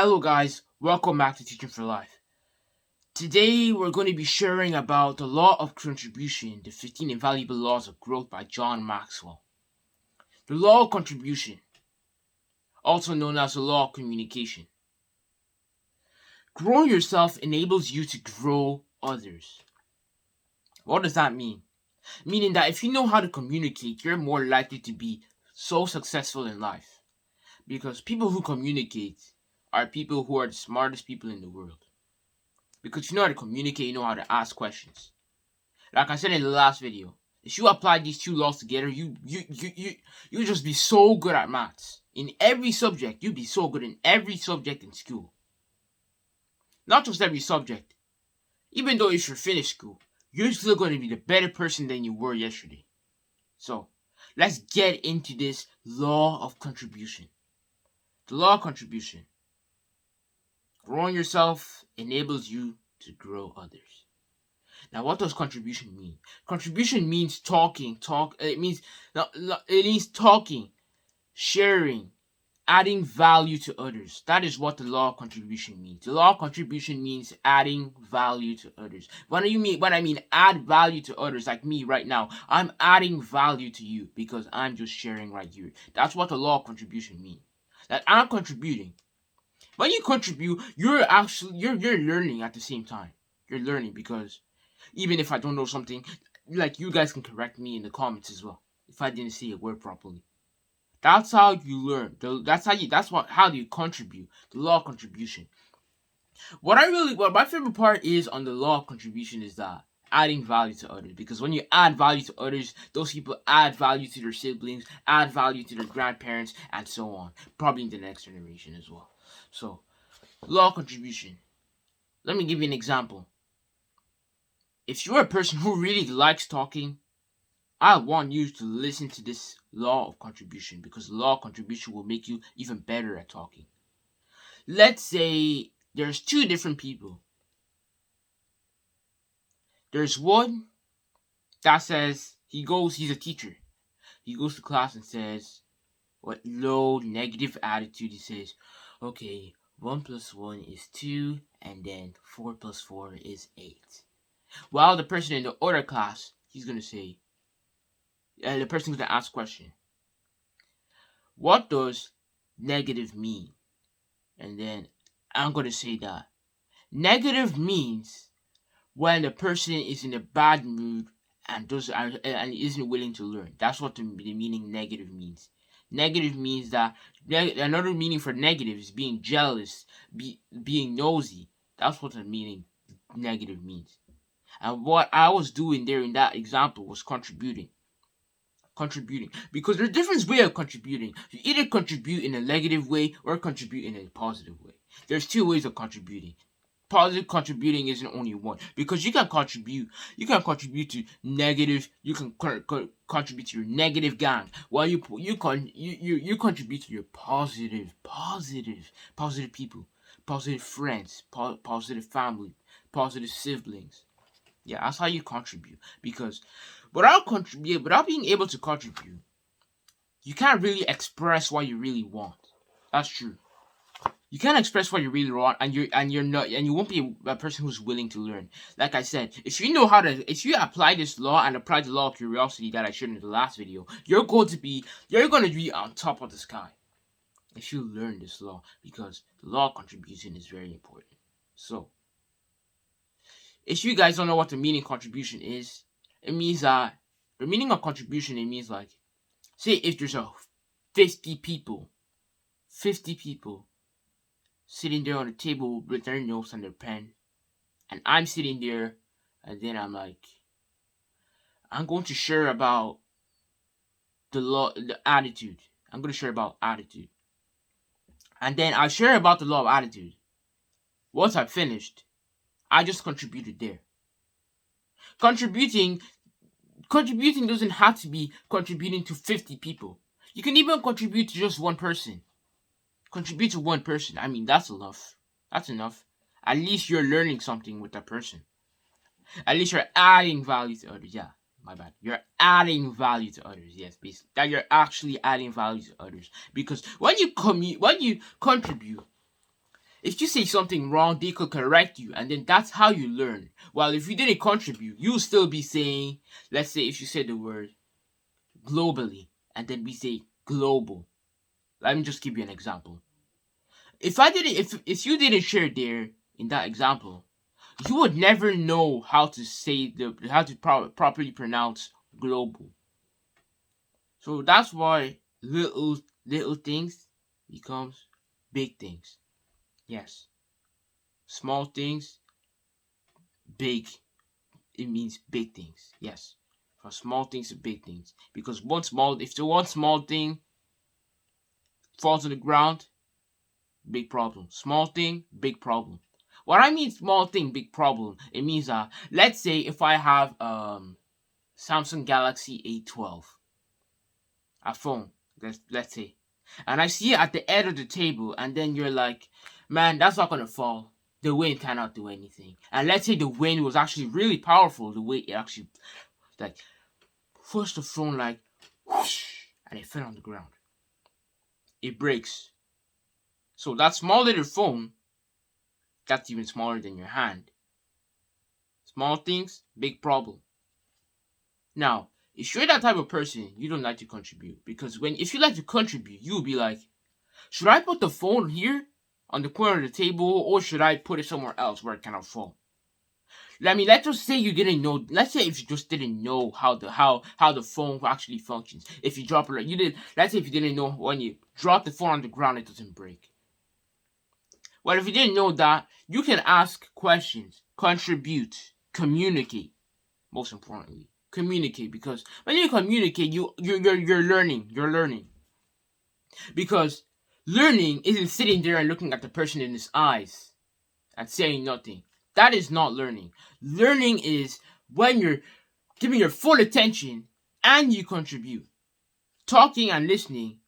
Hello guys, welcome back to Teaching for Life. Today we're going to be sharing about the law of contribution, the 15 invaluable laws of growth by John Maxwell. The law of contribution, also known as the law of communication. Growing yourself enables you to grow others. What does that mean? Meaning that if you know how to communicate, you're more likely to be so successful in life. Because people who communicate are people who are the smartest people in the world. Because you know how to communicate, you know how to ask questions. Like I said in the last video, if you apply these two laws together, you just be so good at maths. In every subject, you'd be so good in every subject in school. Not just every subject. Even though if you're finished school, you're still going to be the better person than you were yesterday. So, let's get into this law of contribution. The law of contribution. Growing yourself enables you to grow others. Now, what does contribution mean? Contribution means talking. It means talking, sharing, adding value to others. That is what the law of contribution means. The law of contribution means adding value to others. When I mean add value to others, like me right now, I'm adding value to you because I'm just sharing right here. That's what the law of contribution means. That I'm contributing. When you contribute, you're learning at the same time. You're learning because even if I don't know something, like you guys can correct me in the comments as well if I didn't say a word properly. That's how you learn. How do you contribute? The law of contribution. What my favorite part is on the law of contribution is that adding value to others, because when you add value to others, those people add value to their siblings, add value to their grandparents, and so on. Probably in the next generation as well. So, law of contribution. Let me give you an example. If you're a person who really likes talking, I want you to listen to this law of contribution because the law of contribution will make you even better at talking. Let's say there's two different people. There's one that says he's a teacher. He goes to class and says, what low negative attitude, he says, okay, 1 plus 1 is 2, and then 4 plus 4 is 8. While the person in the other class, he's going to say, the person's going to ask a question. What does negative mean? And then I'm going to say that negative means when the person is in a bad mood and isn't willing to learn. That's what the meaning negative means. Negative means that another meaning for negative is being jealous, being nosy. That's what the meaning negative means. And what I was doing there in that example was contributing. Because there's different ways of contributing. You either contribute in a negative way or contribute in a positive way. There's two ways of contributing. Positive contributing isn't only one, because you can contribute to negative. You can contribute to your negative gang, while you contribute to your positive people, positive friends, positive family, positive siblings. Yeah, that's how you contribute. Because without being able to contribute, you can't really express what you really want. That's true. You can't express what you really want, and you won't be a person who's willing to learn. Like I said, if you apply this law and apply the law of curiosity that I showed in the last video, you're going to be on top of the sky. If you learn this law, because the law of contribution is very important. So, if you guys don't know what the meaning of contribution is, it means that the meaning of contribution, it means like, say if there's 50 people sitting there on the table with their notes and their pen, and I'm sitting there, and then I'm like, I'm going to share about the attitude. I'm going to share about attitude. And then I share about the law of attitude. Once I've finished, I just contributed there. Contributing doesn't have to be contributing to 50 people. You can even contribute to just one person. Contribute to one person. I mean, that's enough. That's enough. At least you're learning something with that person. At least you're adding value to others. Yeah, my bad. You're adding value to others. Yes, basically. That you're actually adding value to others. Because when you contribute, If you say something wrong, they could correct you, and then that's how you learn. While if you didn't contribute, you'll still be saying, let's say if you said the word globally, and then we say global. Let me just give you an example. If you didn't share there in that example, you would never know how to say properly pronounce global. So that's why little things becomes big things. Yes. Small things, big. It means big things. Yes. From small things to big things. Because if the one small thing falls on the ground, big problem. Small thing, big problem. What I mean small thing, big problem, it means that let's say if I have Samsung Galaxy A12, a phone, let's say, and I see it at the end of the table, and then you're like, man, that's not gonna fall. The wind cannot do anything. And let's say the wind was actually really powerful, the way it actually like pushed the phone like whoosh, and it fell on the ground. It breaks. So that small little phone, that's even smaller than your hand. Small things, big problem. Now, if you're that type of person, you don't like to contribute. Because if you like to contribute, you'll be like, should I put the phone here on the corner of the table, or should I put it somewhere else where it cannot fall? Let's just say you didn't know. Let's say if you just didn't know how the phone actually functions. If you drop it, let's say if you didn't know when you drop the phone on the ground, it doesn't break. Well, if you didn't know that, you can ask questions, contribute, communicate. Most importantly, communicate, because when you communicate, you're learning. You're learning. Because learning isn't sitting there and looking at the person in his eyes and saying nothing. That is not learning. Learning is when you're giving your full attention and you contribute. Talking and listening,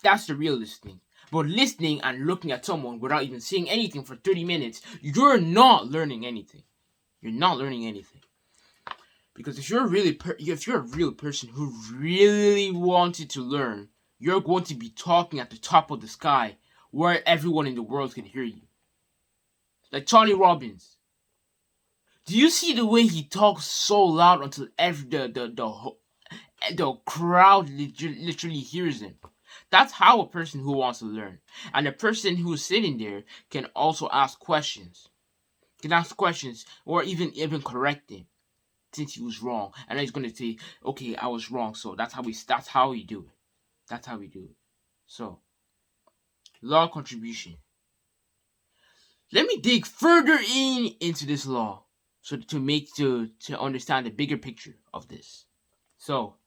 that's the real listening. But listening and looking at someone without even saying anything for 30 minutes, you're not learning anything. You're not learning anything. Because if you're a real person who really wanted to learn, you're going to be talking at the top of the sky where everyone in the world can hear you. Like Tony Robbins. Do you see the way he talks so loud until the crowd literally hears him? That's how a person who wants to learn. And a person who's sitting there can also ask questions. Can ask questions or even correct him since he was wrong. And then he's gonna say, okay, I was wrong. So that's how we do it. That's how we do it. So law of contribution. Let me dig further into this law so to understand the bigger picture of this. So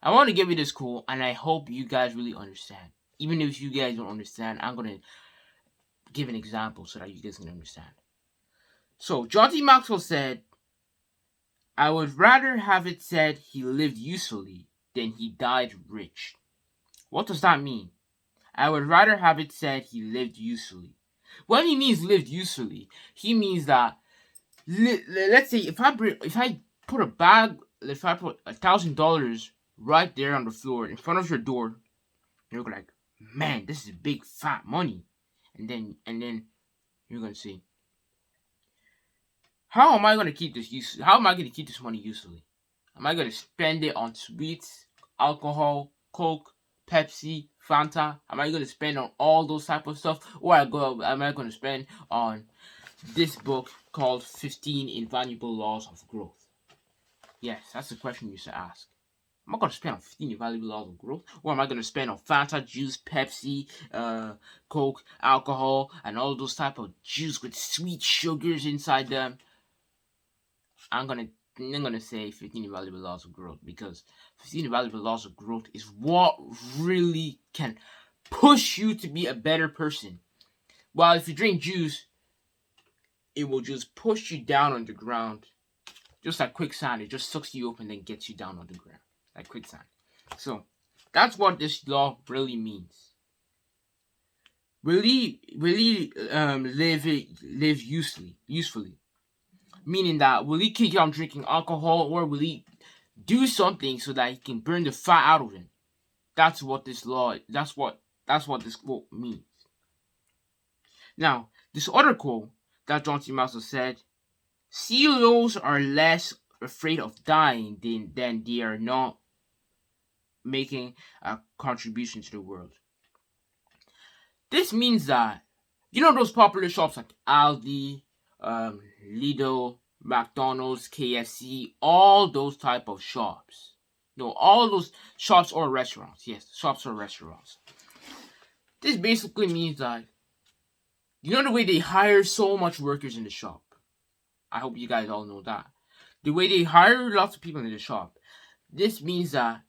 I want to give you this quote, and I hope you guys really understand. Even if you guys don't understand, I'm gonna give an example so that you guys can understand. So John T. Maxwell said, I would rather have it said he lived usefully than he died rich. What does that mean? I would rather have it said he lived usefully. When he means lived usefully, he means that let's say if I put $1,000 right there on the floor in front of your door, you're like, man, this is big fat money, and then you're gonna say, how am I gonna keep this How am I gonna keep this money usefully? Am I gonna spend it on sweets, alcohol, Coke, Pepsi, Fanta? Am I gonna spend on all those type of stuff, or am I gonna spend on this book called 15 Invaluable Laws of Growth? Yes, that's the question you should ask. Am I going to spend on 15 Invaluable Laws of Growth? Or am I going to spend on Fanta, juice, Pepsi, Coke, alcohol, and all those type of juice with sweet sugars inside them? I'm gonna say 15 Invaluable Laws of Growth, because 15 Invaluable Laws of Growth is what really can push you to be a better person. While if you drink juice, it will just push you down on the ground. Just like quicksand, it just sucks you up and then gets you down on the ground. Like quicksand. So, that's what this law really means. Really live usefully. Meaning that, will he keep on drinking alcohol, or will he do something so that he can burn the fat out of him? That's what this quote means. Now, this other quote that John C. Maxwell said, CEOs are less afraid of dying than they are not making a contribution to the world. This means that, those popular shops like Aldi, Lidl, McDonald's, KFC, all those type of shops. No, all those shops or restaurants. Yes, shops or restaurants. This basically means that, the way they hire so much workers in the shop. I hope you guys all know that. The way they hire lots of people in the shop. This means that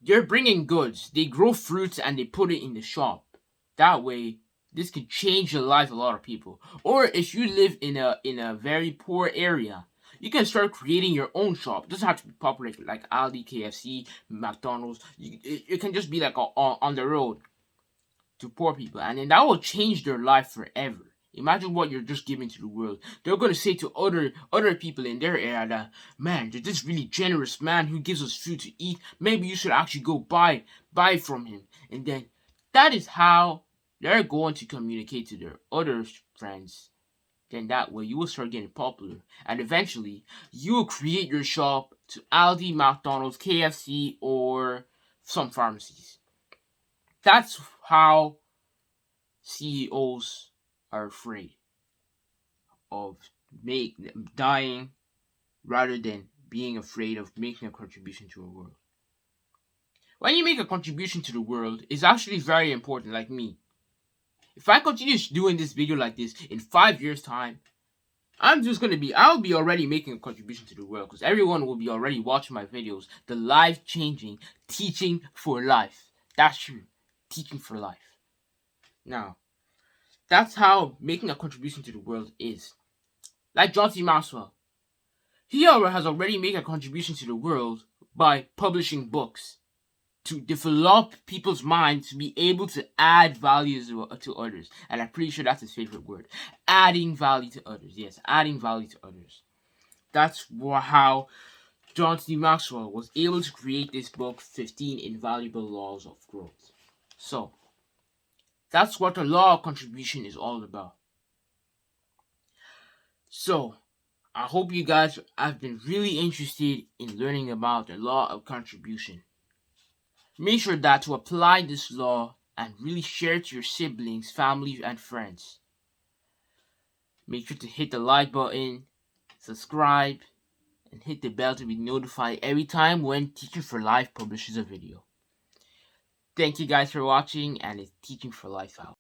they're bringing goods. They grow fruits and they put it in the shop. That way, this could change the life of a lot of people. Or if you live in a very poor area, you can start creating your own shop. It doesn't have to be popular like Aldi, KFC, McDonald's. It can just be like on the road to poor people, and then that will change their life forever. Imagine what you're just giving to the world. They're gonna say to other people in their area that, man, there's this really generous man who gives us food to eat. Maybe you should actually go buy from him. And then that is how they're going to communicate to their other friends. Then that way you will start getting popular, and eventually you will create your shop to Aldi, McDonald's, KFC, or some pharmacies. That's how CEOs are afraid of dying rather than being afraid of making a contribution to the world. When you make a contribution to the world, it's actually very important, like me. If I continue doing this video like this in 5 years' time, I'll be already making a contribution to the world because everyone will be already watching my videos. The life-changing teaching for life. That's true. Teaching for life. Now, that's how making a contribution to the world is. Like John C. Maxwell. He has already made a contribution to the world by publishing books to develop people's minds to be able to add value to others. And I'm pretty sure that's his favorite word. Adding value to others. Yes, adding value to others. That's how John C. Maxwell was able to create this book, 15 Invaluable Laws of Growth. So, that's what the law of contribution is all about. So, I hope you guys have been really interested in learning about the law of contribution. Make sure that to apply this law and really share it to your siblings, family, and friends. Make sure to hit the like button, subscribe, and hit the bell to be notified every time when Teaching for Life publishes a video. Thank you guys for watching, and it's Teaching for Life out.